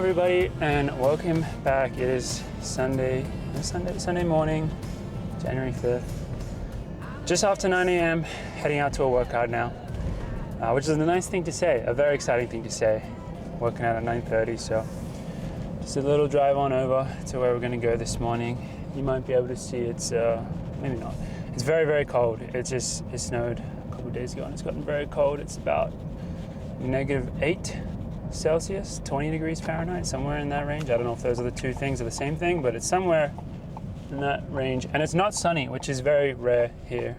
everybody, and welcome back. It is Sunday morning, January 5th. Just after 9 a.m., heading out to a workout now, which is a nice thing to say, a very exciting thing to say. Working out at 9:30, so just a little drive on over to where we're going to go this morning. You might be able to see it's, maybe not. It's very, very cold. It snowed a couple of days ago and it's gotten very cold. It's about -8 Celsius, 20 degrees Fahrenheit, somewhere in that range. I don't know if those are the two things or the same thing, but it's somewhere in that range. And it's not sunny, which is very rare here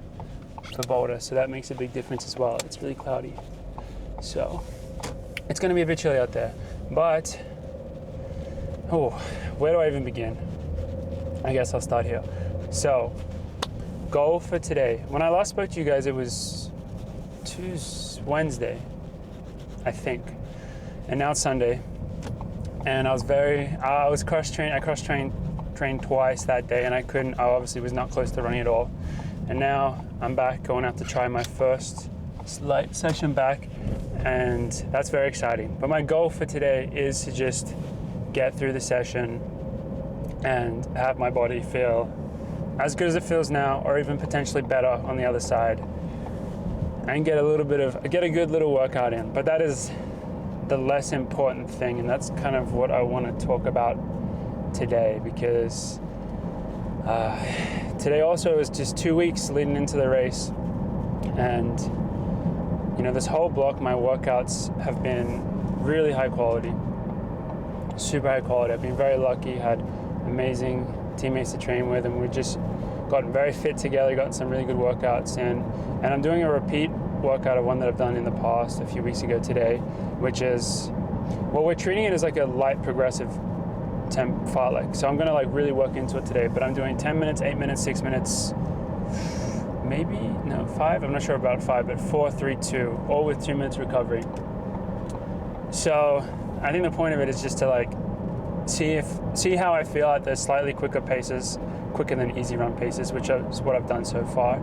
for Boulder, so that makes a big difference as well. It's really cloudy. So it's going to be a bit chilly out there. But, where do I even begin? I guess I'll start here. So, goal for today. When I last spoke to you guys, it was Wednesday, I think. And now it's Sunday. And I was cross-trained. I cross-trained twice that day, and I obviously was not close to running at all. And now I'm back, going out to try my first light session back, and that's very exciting. But my goal for today is to just get through the session and have my body feel as good as it feels now, or even potentially better on the other side, and get a good little workout in. But that is the less important thing, and that's kind of what I want to talk about today, because today also is just 2 weeks leading into the race, and this whole block, my workouts have been really high quality, super high quality. I've been very lucky, had amazing teammates to train with, and we've just gotten very fit together, gotten some really good workouts, and I'm doing a repeat workout of one that I've done in the past a few weeks ago today, which is, well, we're treating it as like a light progressive fartlek. So I'm gonna really work into it today, but I'm doing 10 minutes, 8 minutes, 6 minutes, 5, I'm not sure about 5, but 4, 3, 2, all with 2 minutes recovery. So I think the point of it is just to see how I feel at the slightly quicker paces, quicker than easy run paces, which is what I've done so far.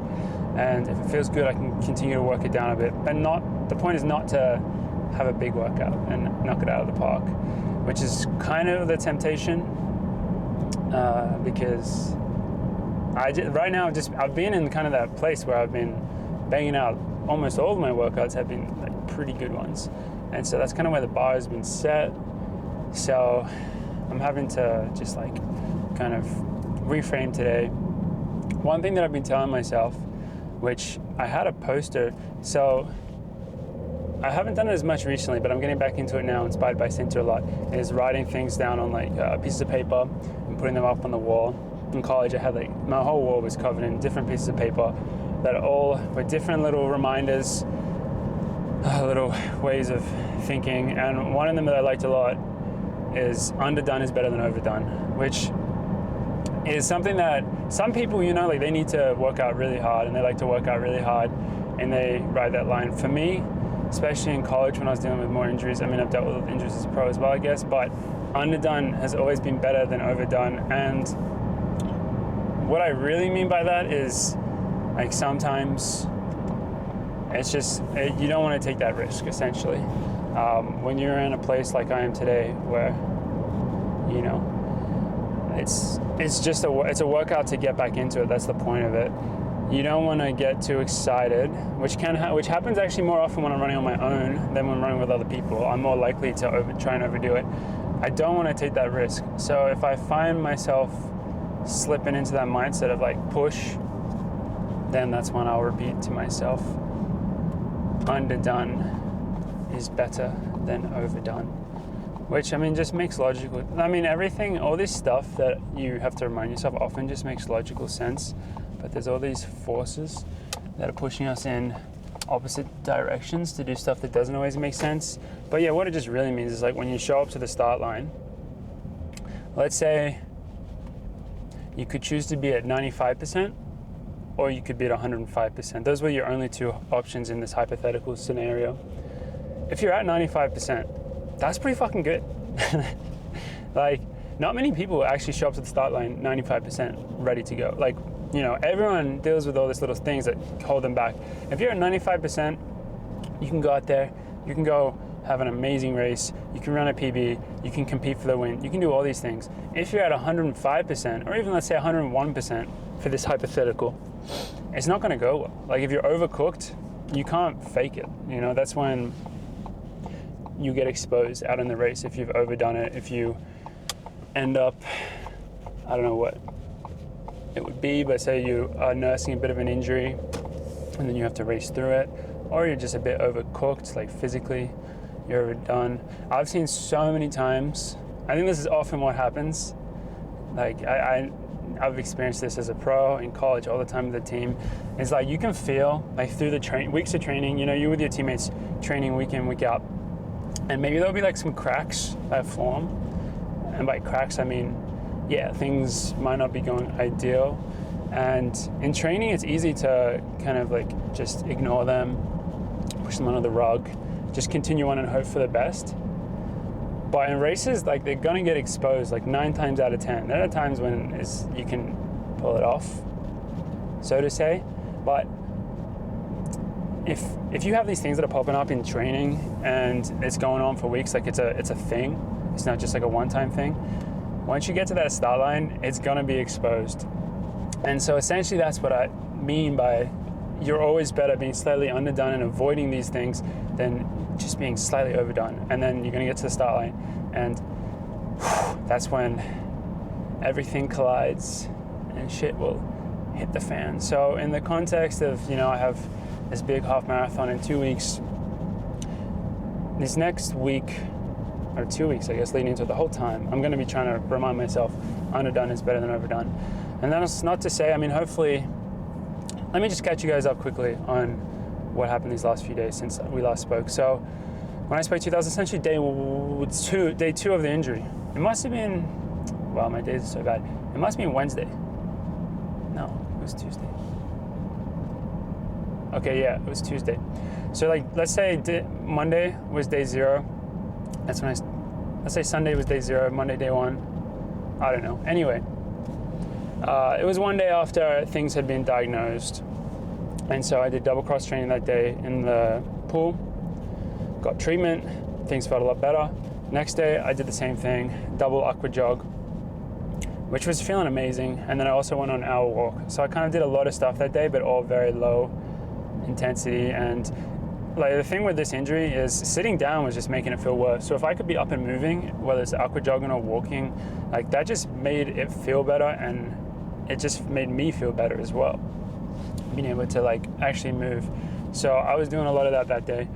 And if it feels good, I can continue to work it down a bit. And the point is not to have a big workout and knock it out of the park, which is kind of the temptation, because right now I've been in kind of that place where I've been banging out almost all of my workouts have been pretty good ones. And so that's kind of where the bar has been set. So I'm having to just kind of reframe today. One thing that I've been telling myself, which I had a poster, so I haven't done it as much recently, but I'm getting back into it now, inspired by Center a lot, is writing things down on pieces of paper and putting them up on the wall. In college, I had my whole wall was covered in different pieces of paper that all were different little reminders, little ways of thinking. And one of them that I liked a lot is Underdone is better than Overdone, which is something that some people, they need to work out really hard, and they like to work out really hard, and they write that line. For me, especially in college when I was dealing with more injuries, I've dealt with injuries as a pro as well, I guess, but Underdone has always been better than Overdone. And what I really mean by that is, sometimes it's just, you don't want to take that risk, essentially. When you're in a place like I am today, where, it's a workout to get back into it. That's the point of it. You don't want to get too excited, which happens actually more often when I'm running on my own than when running with other people. I'm more likely to try and overdo it. I don't want to take that risk. So if I find myself slipping into that mindset of push, then that's when I'll repeat to myself, Underdone is better than Overdone. Which, just makes logical, everything, all this stuff that you have to remind yourself often just makes logical sense, but there's all these forces that are pushing us in opposite directions to do stuff that doesn't always make sense. But yeah, what it just really means is when you show up to the start line, let's say you could choose to be at 95%, or you could be at 105%. Those were your only two options in this hypothetical scenario. If you're at 95%, that's pretty fucking good. Not many people actually show up to the start line 95% ready to go. Everyone deals with all these little things that hold them back. If you're at 95%, you can go out there, you can go have an amazing race, you can run a PB, you can compete for the win, you can do all these things. If you're at 105%, or even let's say 101% for this hypothetical, it's not gonna go well. Like if you're overcooked, you can't fake it. You know, that's when you get exposed out in the race if you've overdone it, if you end up, I don't know what it would be, but say you are nursing a bit of an injury and then you have to race through it, or you're just a bit overcooked, like physically, you're overdone. I've seen so many times, I think this is often what happens. Like I've experienced this as a pro in college all the time with the team. It's like you can feel like through the weeks of training, you know, you with your teammates training week in, week out, and maybe there'll be like some cracks that form. And by cracks, I mean, yeah, things might not be going ideal. And in training, it's easy to kind of like just ignore them, push them under the rug, just continue on and hope for the best. But in races, like they're gonna get exposed like 9 times out of 10. There are times when you can pull it off, so to say. But if you have these things that are popping up in training and it's going on for weeks, like it's a thing, it's not just like a one-time thing. Once you get to that start line, it's gonna be exposed. And so essentially that's what I mean by you're always better being slightly underdone and avoiding these things than just being slightly overdone. And then you're gonna get to the start line and that's when everything collides and shit will hit the fan. So in the context of, you know, I have this big half marathon in 2 weeks, this next week, or 2 weeks, I guess, leading into the whole time, I'm gonna be trying to remind myself underdone is better than overdone. And that's not to say, I mean, hopefully, let me just catch you guys up quickly on what happened these last few days since we last spoke. So when I spoke to you, that was essentially day two of the injury. It must have been, wow, my days are so bad. It must have been Wednesday. No, it was Tuesday. Okay, yeah, it was Tuesday. So like, let's say Monday was day 0. That's when let's say Sunday was day 0, Monday day 1. I don't know. Anyway, it was one day after things had been diagnosed. And so I did double cross training that day in the pool, got treatment, things felt a lot better. Next day, I did the same thing, double aqua jog, which was feeling amazing. And then I also went on an hour walk. So I kind of did a lot of stuff that day, but all very low intensity. And like the thing with this injury is sitting down was just making it feel worse. So if I could be up and moving, whether it's aqua jogging or walking, like that just made it feel better, and it just made me feel better as well, being able to like actually move. So I was doing a lot of that day.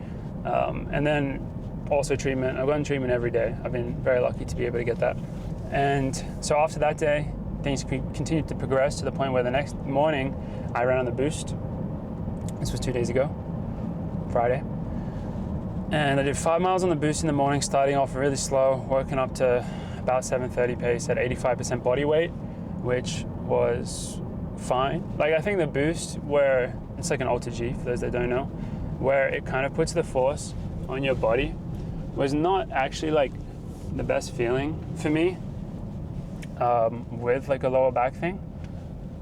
And then also treatment. I've gotten treatment every day. I've been very lucky to be able to get that. And so after that day, things continued to progress to the point where the next morning I ran on the boost. This was 2 days ago, Friday. And I did 5 miles on the boost in the morning, starting off really slow, working up to about 7:30 pace at 85% body weight, which was fine. Like I think the boost, where it's like an Alter G for those that don't know, where it kind of puts the force on your body, was not actually like the best feeling for me with like a lower back thing.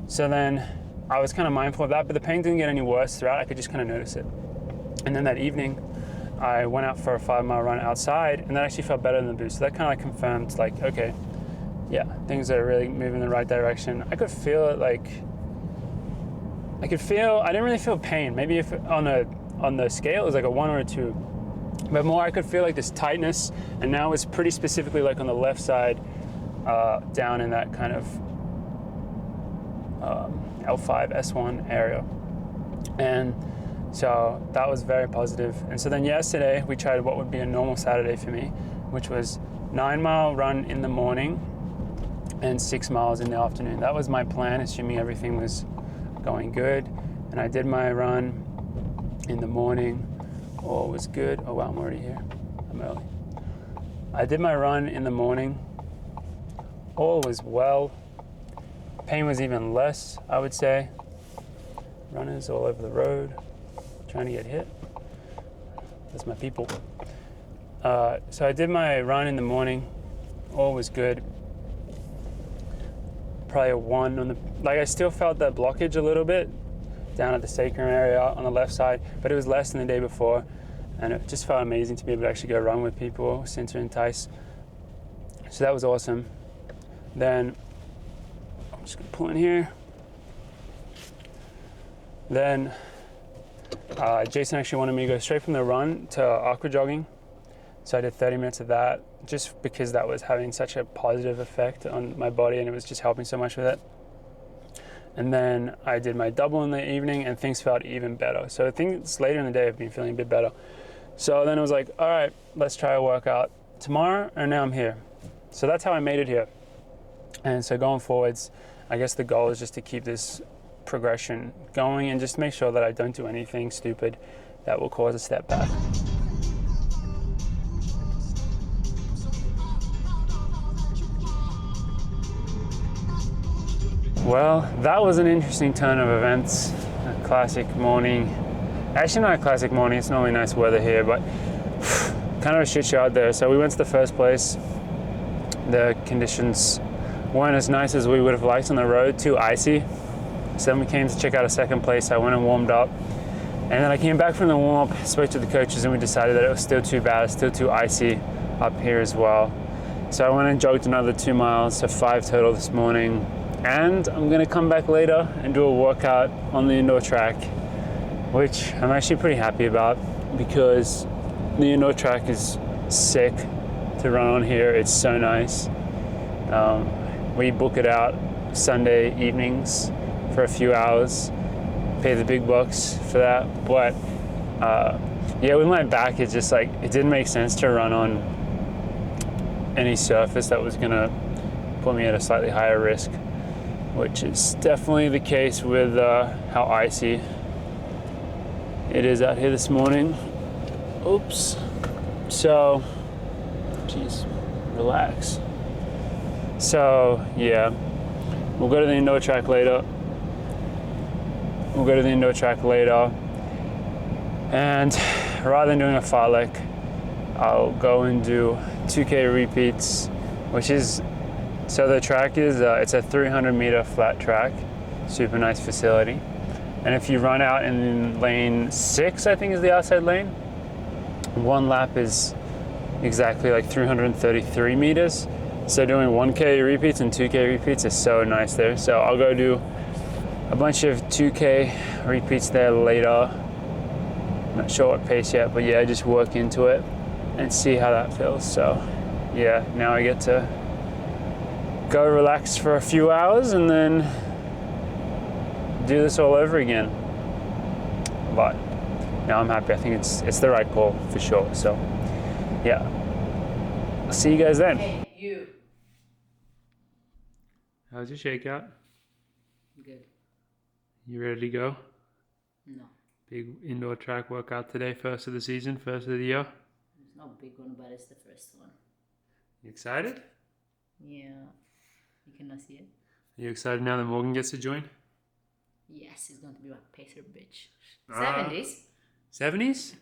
So then I was kind of mindful of that, but the pain didn't get any worse throughout. I could just kind of notice it. And then that evening, I went out for a 5-mile run outside, and that actually felt better than the boost. So that kind of like confirmed, like, okay, yeah, things are really moving in the right direction. I could feel it, like, I didn't really feel pain. Maybe if on the scale it was like a 1 or a 2, but more I could feel like this tightness, and now it's pretty specifically like on the left side, down in that kind of L5, S1 area. And so that was very positive. And so then yesterday we tried what would be a normal Saturday for me, which was 9-mile run in the morning and 6 miles in the afternoon. That was my plan, assuming everything was going good. And I did my run in the morning. All was good. Oh wow, I'm already here. I'm early. I did my run in the morning. All was well. Pain was even less, I would say. Runners all over the road, trying to get hit. That's my people. So I did my run in the morning. All was good. Probably a 1 on the, like I still felt that blockage a little bit down at the sacrum area on the left side, but it was less than the day before. and it just felt amazing to be able to actually go run with people, Cinta and Tice. So that was awesome. Then I'm just gonna pull in here. Then Jason actually wanted me to go straight from the run to aqua jogging. So I did 30 minutes of that, just because that was having such a positive effect on my body and it was just helping so much with it. And then I did my double in the evening and things felt even better. So things later in the day have been feeling a bit better. So then I was like, all right, let's try a workout tomorrow, and now I'm here. So that's how I made it here. And so going forwards, I guess the goal is just to keep this progression going and just make sure that I don't do anything stupid that will cause a step back. Well, that was an interesting turn of events. A classic morning. Actually not a classic morning, it's normally nice weather here, but kind of a shit show out there. So we went to the first place. The conditions weren't as nice as we would have liked on the road, too icy. So then we came to check out a second place. I went and warmed up. And then I came back from the warm up, spoke to the coaches, and we decided that it was still too bad, still too icy up here as well. So I went and jogged another 2 miles, so 5 total this morning. And I'm gonna come back later and do a workout on the indoor track, which I'm actually pretty happy about because the indoor track is sick to run on here. It's so nice. We book it out Sunday evenings for a few hours, pay the big bucks for that. But yeah, with my back, it's just like, it didn't make sense to run on any surface that was gonna put me at a slightly higher risk, which is definitely the case with how icy it is out here this morning. Oops. So, geez, relax. So, yeah, we'll go to the indoor track later. And rather than doing a fartlek, I'll go and do 2K repeats, which is, so the track is, it's a 300 meter flat track, super nice facility. And if you run out in lane 6, I think is the outside lane, one lap is exactly like 333 meters. So doing 1K repeats and 2K repeats is so nice there. So I'll go do a bunch of 2K repeats there later. Not sure what pace yet, but yeah, just work into it and see how that feels. So yeah, now I get to go relax for a few hours and then do this all over again. But now I'm happy. I think it's the right call for sure. So yeah, I'll see you guys then. Hey, you. How's your shakeout? Good. You ready to go? No. Big indoor track workout today, first of the season, first of the year. It's not a big one, but it's the first one. You excited? Yeah. You cannot see it? Are you excited now that Morgan gets to join? Yes, it's going to be my pacer bitch. 70s? 70s?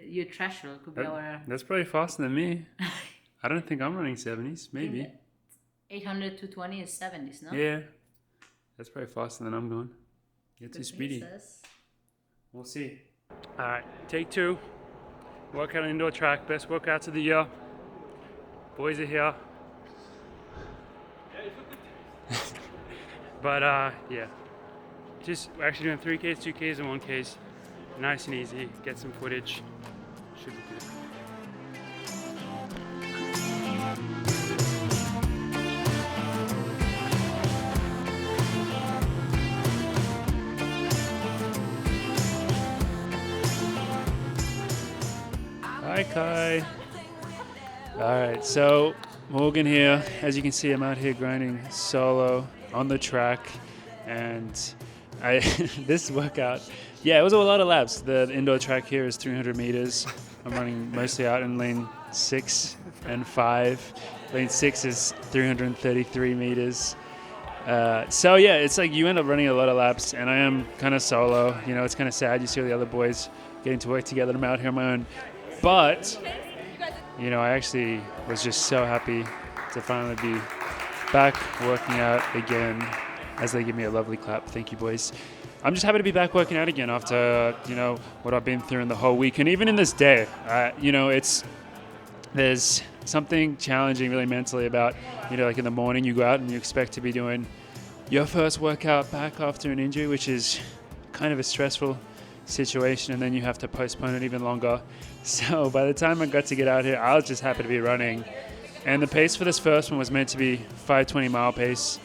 Your threshold could be our... That's probably faster than me. I don't think I'm running 70s, maybe. 800 to 20 is 70s, no? Yeah. That's probably faster than I'm going. You're too speedy. Paces. We'll see. All right, take 2. Workout on indoor track, best workouts of the year. Boys are here. But yeah, just we're actually doing 3Ks, 2Ks, and 1Ks. Nice and easy. Get some footage. Should be good. Hi, Kai. All right, so Morgan here. As you can see, I'm out here grinding solo on the track, and this workout, yeah, it was a lot of laps. The indoor track here is 300 meters. I'm running mostly out in lane 6 and 5. Lane 6 is 333 meters. So yeah, it's like you end up running a lot of laps, and I am kind of solo. You know, it's kind of sad. You see all the other boys getting to work together. I'm out here on my own. But, you know, I actually was just so happy to finally be back working out again as they give me a lovely clap. Thank you, boys. I'm just happy to be back working out again after, what I've been through in the whole week. And even in this day, there's something challenging really mentally about, like in the morning you go out and you expect to be doing your first workout back after an injury, which is kind of a stressful situation, and then you have to postpone it even longer. So by the time I got to get out here, I was just happy to be running. And the pace for this first one was meant to be 5:20 mile pace,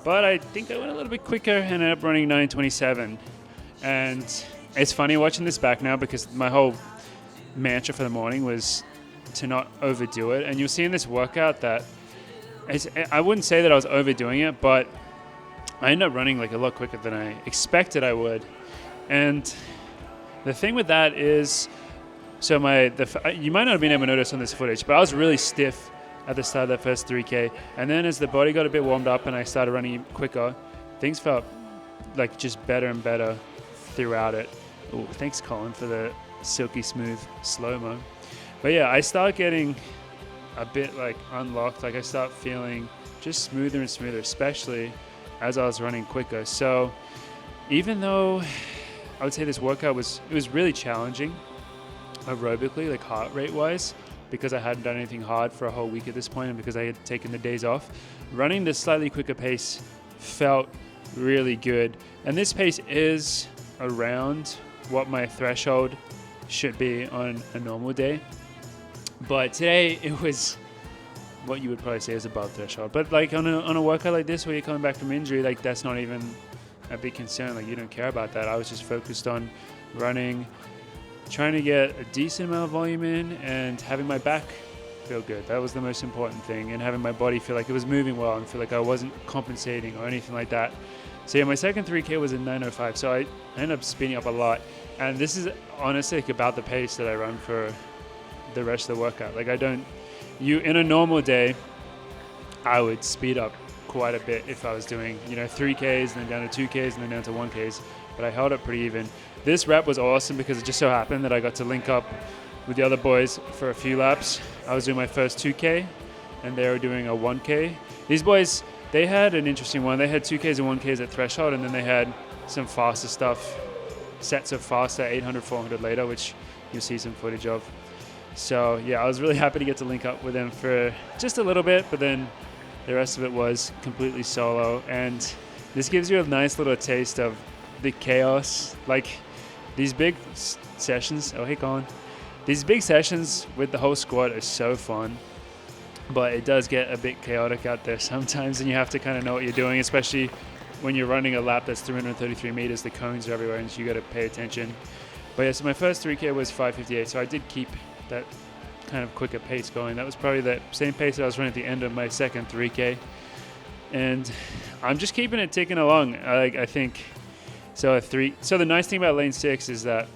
but I think I went a little bit quicker and ended up running 9:27. And it's funny watching this back now because my whole mantra for the morning was to not overdo it. And you'll see in this workout that I wouldn't say that I was overdoing it, but I ended up running like a lot quicker than I expected I would. And the thing with that is, so you might not have been able to notice on this footage, but I was really stiff at the start of that first 3K. And then as the body got a bit warmed up and I started running quicker, things felt like just better and better throughout it. Ooh, thanks Colin for the silky smooth slow-mo. But yeah, I start getting a bit like unlocked. Like I start feeling just smoother and smoother, especially as I was running quicker. So even though I would say this workout was really challenging aerobically, like heart rate wise, because I hadn't done anything hard for a whole week at this point and because I had taken the days off, running this slightly quicker pace felt really good. And this pace is around what my threshold should be on a normal day. But today it was what you would probably say is above threshold. But like on a workout like this where you're coming back from injury, like that's not even a big concern. Like you don't care about that. I was just focused on running, trying to get a decent amount of volume in and having my back feel good. That was the most important thing, and having my body feel like it was moving well and feel like I wasn't compensating or anything like that. So yeah, my second 3K was in 9:05, so I ended up speeding up a lot. And this is honestly like about the pace that I run for the rest of the workout. Like in a normal day, I would speed up quite a bit if I was doing, 3Ks and then down to 2Ks and then down to 1Ks, but I held it pretty even. This rep was awesome because it just so happened that I got to link up with the other boys for a few laps. I was doing my first 2K and they were doing a 1K. These boys, they had an interesting one. They had 2Ks and 1Ks at threshold, and then they had some faster stuff, sets of faster 800, 400 later, which you'll see some footage of. So yeah, I was really happy to get to link up with them for just a little bit, but then the rest of it was completely solo. And this gives you a nice little taste of the chaos. Like these big sessions, oh hey Colin, these big sessions with the whole squad are so fun, but it does get a bit chaotic out there sometimes, and you have to kind of know what you're doing, especially when you're running a lap that's 333 meters, the cones are everywhere and you got to pay attention. But yeah, so my first 3K was 5:58, so I did keep that kind of quicker pace going. That was probably the same pace that I was running at the end of my second 3K. And I'm just keeping it ticking along. I think, so the nice thing about lane 6 is that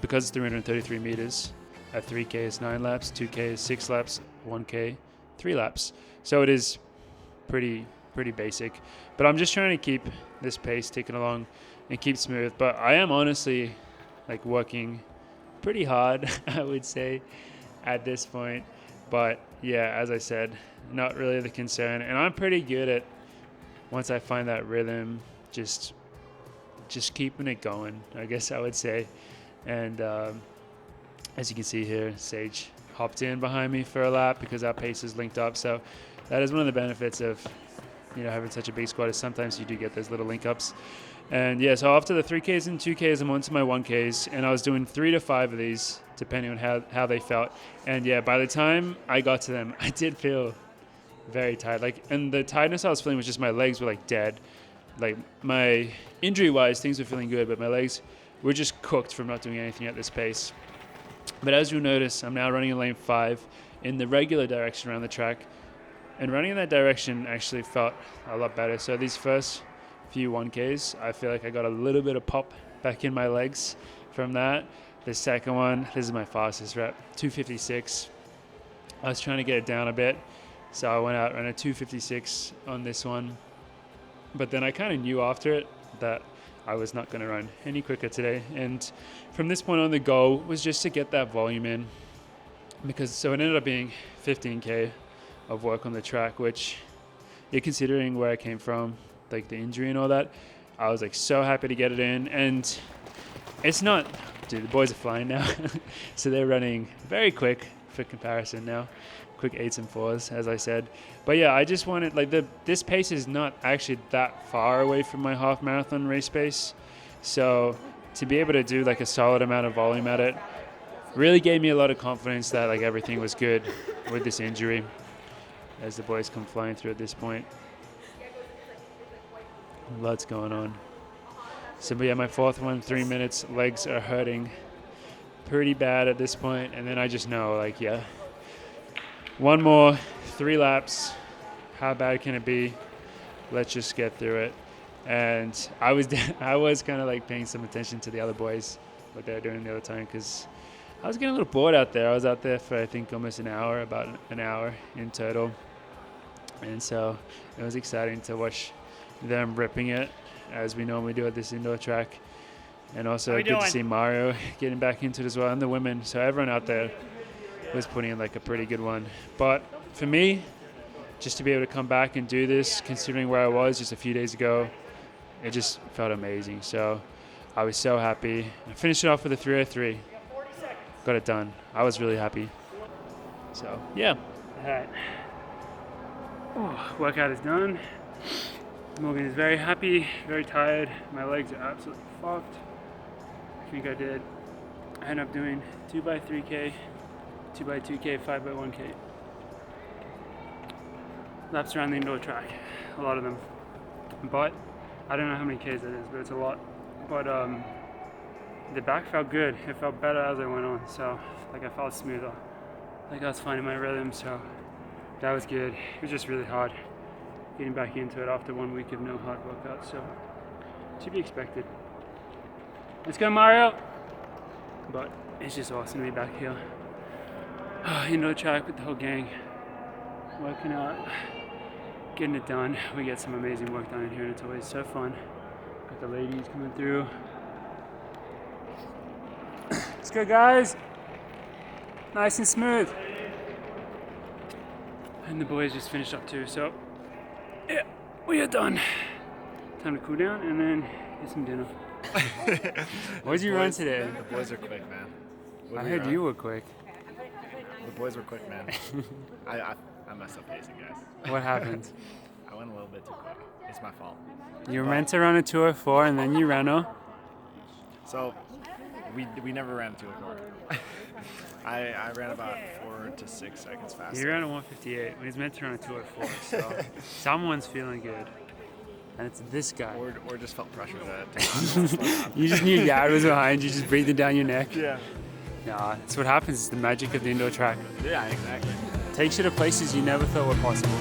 because it's 333 meters, a 3K is 9 laps, 2K is 6 laps, 1K, 3 laps. So it is pretty basic. But I'm just trying to keep this pace ticking along and keep smooth. But I am honestly like working pretty hard, I would say, at this point. But yeah, as I said, not really the concern. And I'm pretty good at, once I find that rhythm, just keeping it going, I guess I would say. And as you can see here, Sage hopped in behind me for a lap because our pace is linked up. So that is one of the benefits of having such a big squad, is sometimes you do get those little link ups. And yeah, so after the 3Ks and 2Ks, I'm on to my 1Ks, and I was doing 3 to 5 of these, depending on how they felt. And yeah, by the time I got to them, I did feel very tired. And the tiredness I was feeling was just my legs were dead. My injury-wise, things were feeling good, but my legs were just cooked from not doing anything at this pace. But as you'll notice, I'm now running in lane 5 in the regular direction around the track. And running in that direction actually felt a lot better. So these first few 1Ks, I feel like I got a little bit of pop back in my legs from that. The second one, this is my fastest rep, 256. I was trying to get it down a bit, so I went out and ran a 256 on this one. But then I kind of knew after it that I was not going to run any quicker today. And from this point on, the goal was just to get that volume in. So it ended up being 15K of work on the track, which, you're considering where I came from, like the injury and all that, I was like so happy to get it in, and it's not, dude, the boys are flying now. So they're running very quick for comparison now. Quick 8s and 4s, as I said. But yeah, I just wanted, like, this pace is not actually that far away from my half marathon race pace. So to be able to do like a solid amount of volume at it really gave me a lot of confidence that like everything was good with this injury as the boys come flying through at this point. Lots going on. So but yeah, my fourth one, 3 minutes, legs are hurting pretty bad at this point, and then I just know, like, yeah, one more, 3 laps, how bad can it be? Let's just get through it. And I was kind of like paying some attention to the other boys, what they were doing the other time, because I was getting a little bored out there. I was out there for I think almost an hour, about an hour in total, and so it was exciting to watch them ripping it as we normally do at this indoor track. And also good to see Mario getting back into it as well, and the women. So everyone out there was putting in like a pretty good one. But for me, just to be able to come back and do this, considering where I was just a few days ago, it just felt amazing. So I was so happy. I finished it off with a 3:03. Got it done. I was really happy. So yeah. All right. Oh, workout is done. Morgan is very happy, very tired. My legs are absolutely fucked. I think I ended up doing 2x3K, 2x2K, 5x1K. Laps around the indoor track, a lot of them. But I don't know how many Ks that is, but it's a lot. But the back felt good. It felt better as I went on. So like I felt smoother. Like I was finding my rhythm, so that was good. It was just really hard getting back into it after 1 week of no hard workout, so to be expected. Let's go, Mario! But it's just awesome to be back here. Indoor track with the whole gang, working out, getting it done. We get some amazing work done in here, and it's always so fun. Got the ladies coming through. Let's go, guys! Nice and smooth. And the boys just finished up too, so yeah, we are done. Time to cool down and then get some dinner. What did you run today? The boys are quick, man. I heard you were quick. The boys were quick, man. I messed up pacing, guys. What happened? I went a little bit too quick. It's my fault. You were meant to run a 2:04 and then you ran a. So we never ran a 2:04. I ran about 4 to 6 seconds faster. You ran a 1:58 when he's meant to run a 2:04. So someone's feeling good. And it's this guy. Or just felt pressure to You just knew Yad was behind you, just breathing down your neck. Yeah. Nah, that's what happens. It's the magic of the indoor track. Yeah, exactly. Takes you to places you never thought were possible.